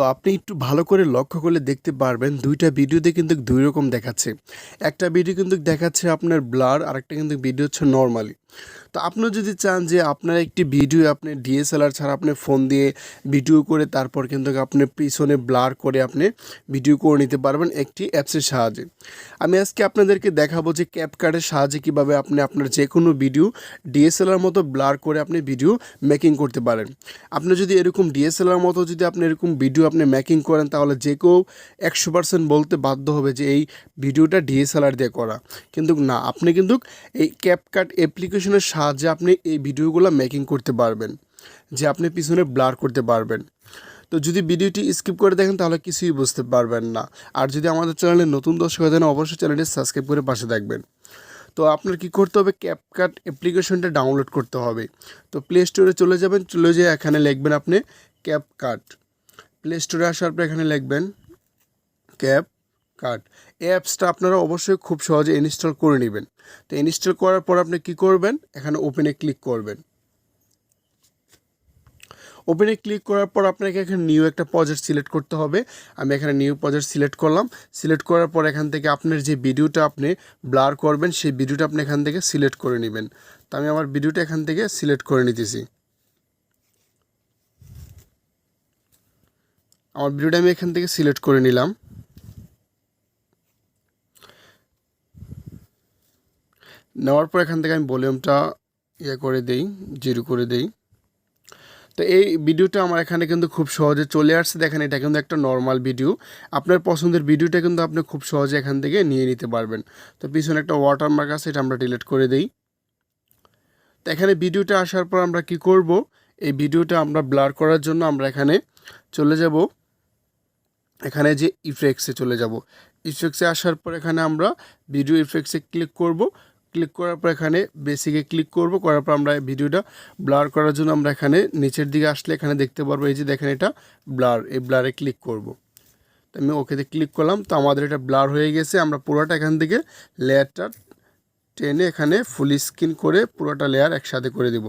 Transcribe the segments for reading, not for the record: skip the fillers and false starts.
তো আপনি একটু ভালো করে লক্ষ্য করলে দেখতে পারবেন দুইটা ভিডিওতে কিন্তু দুই রকম দেখাচ্ছে। একটা ভিডিও কিন্তু দেখাচ্ছে আপনার ব্লার, আরেকটা কিন্তু ভিডিও হচ্ছে নরমালি। তো আপনি যদি চান যে আপনার একটি ভিডিও আপনি ডিএসএলআর ছাড়া আপনি ফোন দিয়ে ভিডিও করে তারপর কিন্তু আপনি পিছনে ব্লার করে আপনি ভিডিও করে নিতে পারবেন একটি অ্যাপসের সাহায্যে। আমি আজকে আপনাদেরকে দেখাবো যে ক্যাপকাটের সাহায্যে কীভাবে আপনি আপনার যে কোনো ভিডিও ডিএসএলআর মতো ব্লার করে আপনি ভিডিও মেকিং করতে পারেন। আপনি যদি এরকম ডিএসএলআর মতো যদি আপনি এরকম ভিডিও আপনি মেকিং করেন তাহলে যে কেউ 100% বলতে বাধ্য হবে যে এই ভিডিওটা ডিএসএলআর দিয়ে করা। কিন্তু না, আপনি কিন্তু এই ক্যাপকাট অ্যাপ্লিকেশনের সাহায্যে আপনি এই ভিডিওগুলো মেকিং করতে পারবেন, যে আপনি পিছনে ব্লার করতে পারবেন। তো যদি ভিডিওটি স্কিপ করে দেখেন তাহলে কিছুই বুঝতে পারবেন না। আর যদি আমাদের চ্যানেলে নতুন দর্শক হয়ে থাকেন অবশ্যই চ্যানেলটি সাবস্ক্রাইব করে পাশে থাকবেন। তো আপনার কি করতে হবে, ক্যাপকাট অ্যাপ্লিকেশনটা ডাউনলোড করতে হবে। তো প্লে স্টোরে চলে যাবেন, চলে যেয়ে এখানে লিখবেন আপনি ক্যাপকাট। প্লে স্টোরে আসার পর এখানে লিখবেন ক্যাপকাট। এই অ্যাপসটা আপনারা অবশ্যই খুব সহজে ইনস্টল করে নেবেন। তো ইনস্টল করার পর আপনি কি করবেন, এখানে ওপেনে ক্লিক করবেন। ওপেনে ক্লিক করার পর আপনাকে এখানে নিউ একটা প্রজেক্ট সিলেক্ট করতে হবে। আমি এখানে নিউ প্রজেক্ট সিলেক্ট করলাম। সিলেক্ট করার পর এখান থেকে আপনার যে ভিডিওটা আপনি ব্লার করবেন সেই ভিডিওটা আপনি এখান থেকে সিলেক্ট করে নেবেন। তো আমি আমার ভিডিওটা এখান থেকে সিলেক্ট করে নিতেছি। আমার ভিডিওটা আমি এখান থেকে সিলেক্ট করে নিলাম। নেওয়ার পর এখান থেকে আমি ভলিউমটা করে দেই, 0 করে দেই। তো এই ভিডিওটা আমার এখানে কিন্তু খুব সহজে চলে আসছে। দেখেন এটা কিন্তু একটা নর্মাল ভিডিও। আপনার পছন্দের ভিডিওটা কিন্তু আপনি খুব সহজে এখান থেকে নিয়ে নিতে পারবেন। তো পিছনে একটা ওয়াটারমার্ক আছে, এটা আমরা ডিলিট করে দেই। তো এখানে ভিডিওটা আসার পর আমরা কি করব, এই ভিডিওটা আমরা ব্লার করার জন্য আমরা এখানে চলে যাব, এখানে যে ইফেক্টসে চলে যাব। ইফেক্টসে আসার পর এখানে আমরা ভিডিও ইফেক্টসে ক্লিক করব। ক্লিক করার পর এখানে বেসিকে ক্লিক করব। করার পর আমরা ভিডিওটা ব্লার করার জন্য আমরা এখানে নিচের দিকে আসলে এখানে দেখতে পারবো এই যে দেখেন এটা ব্লার, এই ব্লারে ক্লিক করব। তো আমি ওকেতে ক্লিক করলাম। তো আমাদের এটা ব্লার হয়ে গেছে। আমরা পুরোটা এখান থেকে লেয়ারটা টেনে এখানে ফুল স্ক্রিন করে পুরোটা লেয়ার একসাথে করে দেব।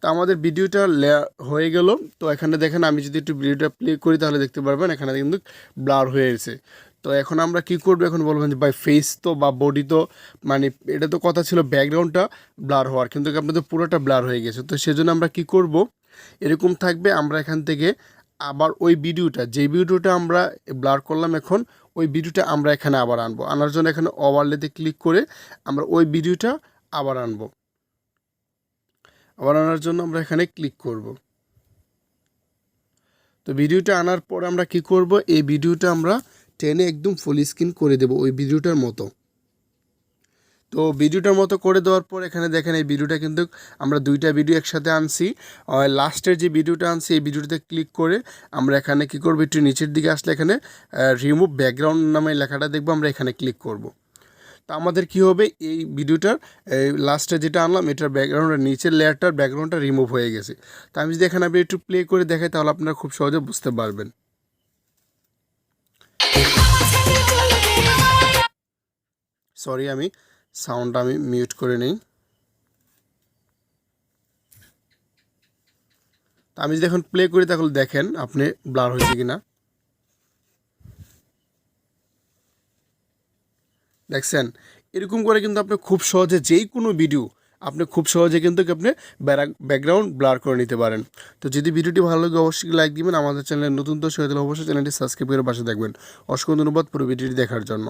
তো আমাদের ভিডিওটা লেয়ার হয়ে গেল। তো এখানে দেখেন আমি যদি একটু ভিডিওটা প্লে করি তাহলে দেখতে পারবেন এখানে কিন্তু ব্লার হয়ে গেছে। তো এখন আমরা কি করব, এখন বলবেন যে ভাই ফেস তো বা বডি তো মানে এটা তো কথা ছিল ব্যাকগ্রাউন্ডটা ব্লার হওয়ার, কিন্তু আপনাদের পুরোটা ব্লার হয়ে গেছে। তো সেজন্য আমরা কি করব, এরকম থাকবে। আমরা এখান থেকে আবার ওই ভিডিওটা, যে ভিডিওটা আমরা ব্লার করলাম এখন ওই ভিডিওটা আমরা এখানে আবার আনবো। আনার জন্য এখানে ওভারলেতে ক্লিক করে আমরা ওই ভিডিওটা আবার আনবো। আবার আনার জন্য আমরা এখানে ক্লিক করব। তো ভিডিওটা আনার পর আমরা কি করব, এই ভিডিওটা আমরা টেনে একদম ফুল স্ক্রিন করে দেব ওই ভিডিওটার মতো। তো ভিডিওটার মতো করে দেওয়ার পর এখানে দেখেন এই ভিডিওটা কিন্তু আমরা দুইটা ভিডিও একসাথে আনছি। লাস্টের যে ভিডিওটা আনছি এই ভিডিওটাতে ক্লিক করে আমরা এখানে কি করব, একটু নিচের দিকে আসলে এখানে রিমুভ ব্যাকগ্রাউন্ড নামে লেখাটা দেখবো, আমরা এখানে ক্লিক করব। তো আমাদের কি হবে, এই ভিডিওটার লাস্টে যেটা আনলাম এটার ব্যাকগ্রাউন্ডের নিচের লেয়ারটার ব্যাকগ্রাউন্ডটা রিমুভ হয়ে গেছে। তো আমি যদি এখানে একটু প্লে করে দেখাই তাহলে আপনারা খুব সহজে বুঝতে পারবেন। সরি, আমি সাউন্ডটা আমি মিউট করে নিই। তো আমি যদি এখন প্লে করি তাহলে দেখেন আপনি ব্লার হয়েছে কিনা, দেখছেন। এরকম করে কিন্তু আপনি খুব সহজে যেই কোনো ভিডিও আপনি খুব সহজে কিন্তু আপনি ব্যাকগ্রাউন্ড ব্লার করে নিতে পারেন। তো যদি ভিডিওটি ভালো লাগে অবশ্যই লাইক দিবেন। আমাদের চ্যানেলে নতুন দর্শক হয়ে থাকলে অবশ্যই চ্যানেলটি সাবস্ক্রাইব করে পাশে থাকবেন। অসংখ্য ধন্যবাদ পুরো ভিডিওটি দেখার জন্য।